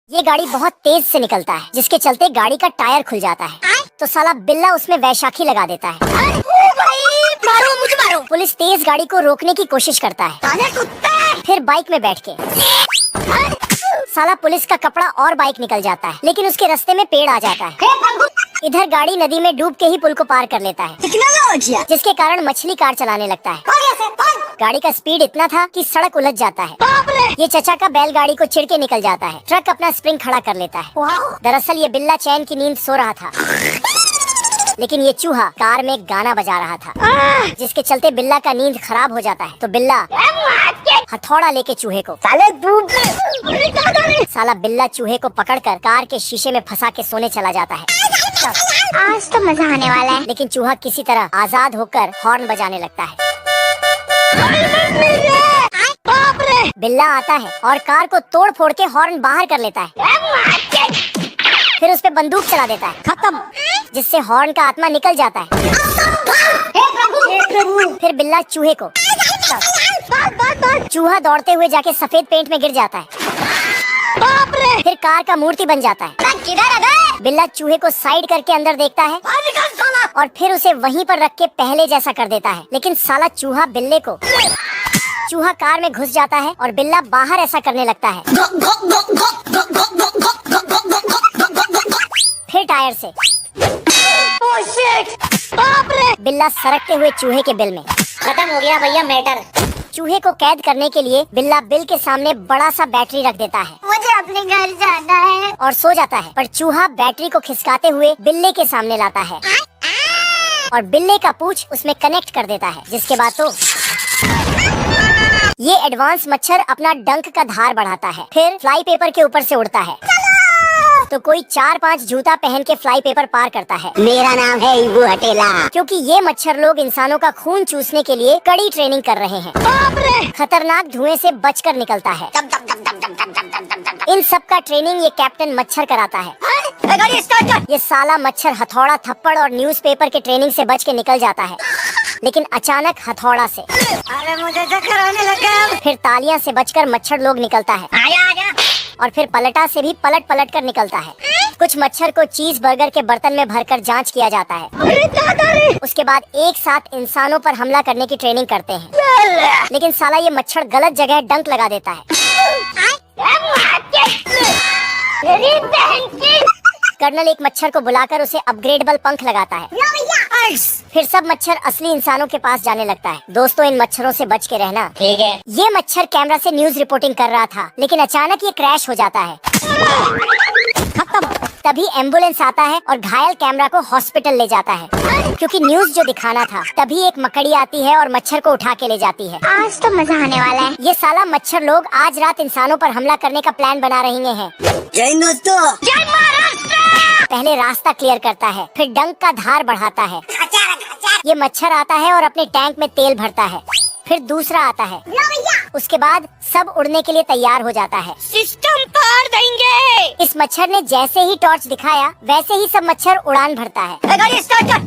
ये गाड़ी बहुत तेज से निकलता है, जिसके चलते गाड़ी का टायर खुल जाता है। तो साला बिल्ला उसमें वैशाखी लगा देता है। भाई, मारो मुझे मारो। पुलिस तेज गाड़ी को रोकने की कोशिश करता है, फिर बाइक में बैठ के साला पुलिस का कपड़ा और बाइक निकल जाता है, लेकिन उसके रास्ते में पेड़ आ जाता है। इधर गाड़ी नदी में डूब के ही पुल को पार कर लेता है, जिसके कारण मछली कार चलाने लगता है। गाड़ी का स्पीड इतना था कि सड़क उलझ जाता है। ये चचा का बैलगाड़ी को चिढ़ के निकल जाता है। ट्रक अपना स्प्रिंग खड़ा कर लेता है। दरअसल ये बिल्ला चैन की नींद सो रहा था, लेकिन ये चूहा कार में गाना बजा रहा था, जिसके चलते बिल्ला का नींद खराब हो जाता है। तो बिल्ला हथौड़ा लेके चूहे को साला बिल्ला चूहे को पकड़कर कार के शीशे में फंसा के सोने चला जाता है। आज तो मजा आने वाला है। लेकिन चूहा किसी तरह आजाद होकर हॉर्न बजाने लगता है। बिल्ला आता है और कार को तोड़ फोड़ के हॉर्न बाहर कर लेता है, फिर उस पे बंदूक चला देता है। खत्म, जिससे हॉर्न का आत्मा निकल जाता है। फिर बिल्ला चूहे को चूहा दौड़ते हुए जाके सफेद पेंट में गिर जाता है। फिर कार का मूर्ति बन जाता है। बिल्ला चूहे को साइड करके अंदर देखता है और फिर उसे वहीं पर रख के पहले जैसा कर देता है। लेकिन साला चूहा कार में घुस जाता है और बिल्ला बाहर ऐसा करने लगता है। फिर टायर से बिल्ला सरकते हुए चूहे के बिल में। खत्म हो गया भैया मैटर। चूहे को कैद करने के लिए बिल्ला बिल के सामने बड़ा सा बैटरी रख देता है। मुझे अपने घर जाना है। और सो जाता है। पर चूहा बैटरी को खिसकाते हुए बिल्ले के सामने लाता है और बिल्ले का पूंछ उसमें कनेक्ट कर देता है। जिसके बाद तो ये एडवांस मच्छर अपना डंक का धार बढ़ाता है, फिर फ्लाई पेपर के ऊपर से उड़ता है। तो कोई 4-5 जूता पहन के फ्लाई पेपर पार करता है। मेरा नाम है इबू हटेला। क्योंकि ये मच्छर लोग इंसानों का खून चूसने के लिए कड़ी ट्रेनिंग कर रहे हैं। खतरनाक धुएं से बचकर निकलता है। इन सब का ट्रेनिंग ये कैप्टन मच्छर कराता है। ये साला मच्छर हथौड़ा, थप्पड़ और न्यूज़पेपर के ट्रेनिंग से बच के निकल जाता है, लेकिन अचानक हथौड़ा से अरे मुझे चक्कर आने लगा। फिर तालियां से बचकर मच्छर लोग निकलता है। आया। और फिर पलटा से भी पलट कर निकलता है। कुछ मच्छर को चीज बर्गर के बर्तन में भरकर जांच किया जाता है। उसके बाद एक साथ इंसानों पर हमला करने की ट्रेनिंग करते हैं। लेकिन साला ये मच्छर गलत जगह डंक लगा देता है। कर्नल एक मच्छर को बुलाकर उसे अपग्रेडेबल पंख लगाता है। फिर सब मच्छर असली इंसानों के पास जाने लगता है। दोस्तों, इन मच्छरों से बच के रहना। ठीक है। ये मच्छर कैमरा से न्यूज रिपोर्टिंग कर रहा था, लेकिन अचानक ये क्रैश हो जाता है। खत्म। तभी एम्बुलेंस आता है और घायल कैमरा को हॉस्पिटल ले जाता है, क्योंकि न्यूज जो दिखाना था। तभी एक मकड़ी आती है और मच्छर को उठा के ले जाती है। आज तो मजा आने वाला है। ये साला मच्छर लोग आज रात इंसानों पर हमला करने का प्लान बना रहे हैं। जय दोस्तों। जय महाराष्ट्र। पहले रास्ता क्लियर करता है, फिर डंक का धार बढ़ाता है। ये मच्छर आता है और अपने टैंक में तेल भरता है। फिर दूसरा आता है। उसके बाद सब उड़ने के लिए तैयार हो जाता है। सिस्टम पार देंगे। इस मच्छर ने जैसे ही टॉर्च दिखाया, वैसे ही सब मच्छर उड़ान भरता है।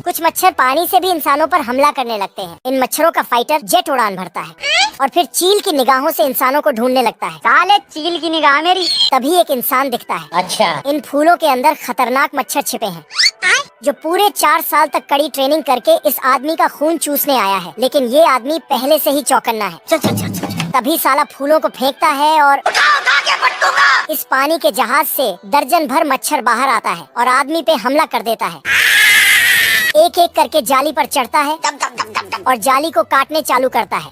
कुछ मच्छर पानी से भी इंसानों पर हमला करने लगते हैं। इन मच्छरों का फाइटर जेट उड़ान भरता है और फिर चील की निगाहों से इंसानों को ढूंढने लगता है। साले चील की निगाह मेरी। तभी एक इंसान दिखता है। अच्छा। इन फूलों के अंदर खतरनाक मच्छर छिपे हैं, जो पूरे 4 साल तक कड़ी ट्रेनिंग करके इस आदमी का खून चूसने आया है। लेकिन ये आदमी पहले से ही चौकन्ना है। तभी साला फूलों को फेंकता है और इस पानी के जहाज से दर्जन भर मच्छर बाहर आता है और आदमी पे हमला कर देता है। एक एक करके जाली पर चढ़ता है और जाली को काटने चालू करता है।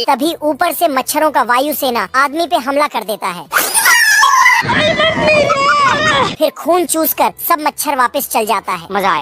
तभी ऊपर से मच्छरों का वायुसेना आदमी पे हमला कर देता है। फिर खून चूसकर सब मच्छर वापस चल जाता है। मजा आया।